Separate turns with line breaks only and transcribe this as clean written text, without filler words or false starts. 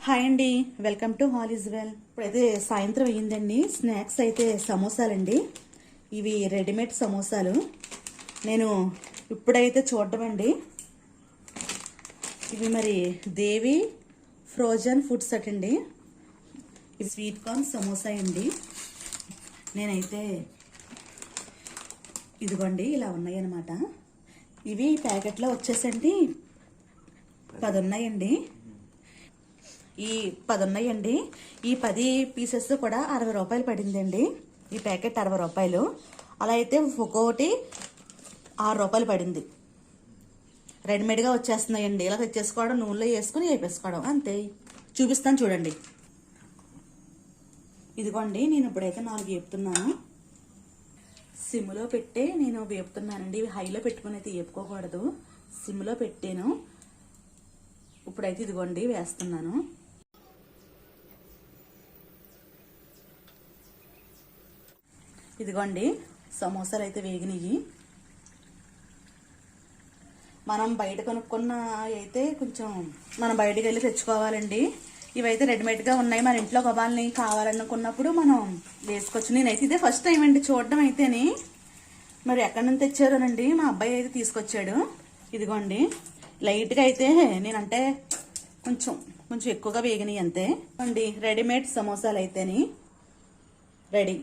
Hi అండి, welcome to all is well. ఇప్పుడైతే సాయంత్రం అయ్యిందండి. స్నాక్స్ అయితే సమోసాలండి. ఇవి రెడీమేడ్ సమోసాలు. నేను ఇప్పుడైతే చూడడం అండి. ఇవి మరి దేవి ఫ్రోజన్ ఫుడ్స్ అటండి. ఇవి స్వీట్ కార్న్ సమోసా అండి. నేనైతే ఇదిగోండి ఇలా ఉన్నాయి అన్నమాట. ఇవి ప్యాకెట్లో వచ్చేసండి 10 ఉన్నాయండి. ఈ 10 ఉన్నాయండి. ఈ 10 పీసెస్ కూడా 60 రూపాయలు పడిందండి. ఈ ప్యాకెట్ 60 రూపాయలు. అలా అయితే ఒక్కొక్కటి 6 రూపాయలు పడింది. రెడీమేడ్గా వచ్చేస్తున్నాయండి. ఇలా తెచ్చేసుకోవడం, నూనెలో వేసుకుని వేపేసుకోవడం అంతే. చూపిస్తాను చూడండి. ఇదిగోండి, నేను ఇప్పుడైతే 4 వేపుతున్నాను. సిమ్లో పెట్టే నేను వేపుతున్నానండి. ఇవి హైలో పెట్టుకుని అయితే వేపుకోకూడదు. సిమ్లో పెట్టాను. ఇప్పుడైతే ఇదిగోండి వేస్తున్నాను. ఇదిగోండి సమోసాలు అయితే వేగినాయి. మనం బయట కొనుక్కున్న అయితే కొంచెం మనం బయటకు వెళ్ళి తెచ్చుకోవాలండి. ఇవైతే రెడీమేడ్గా ఉన్నాయి. మన ఇంట్లో గబాల్ని కావాలనుకున్నప్పుడు మనం వేసుకోవచ్చు. నేనైతే ఇదే ఫస్ట్ టైం అండి చూడడం అయితేని. మరి ఎక్కడి నుంచి తెచ్చారోనండి, మా అబ్బాయి అయితే తీసుకొచ్చాడు. ఇదిగోండి లైట్గా అయితే నేనంటే కొంచెం ఎక్కువగా వేగినాయి అంతే అండి. రెడీమేడ్ సమోసాలు అయితేని రెడీ.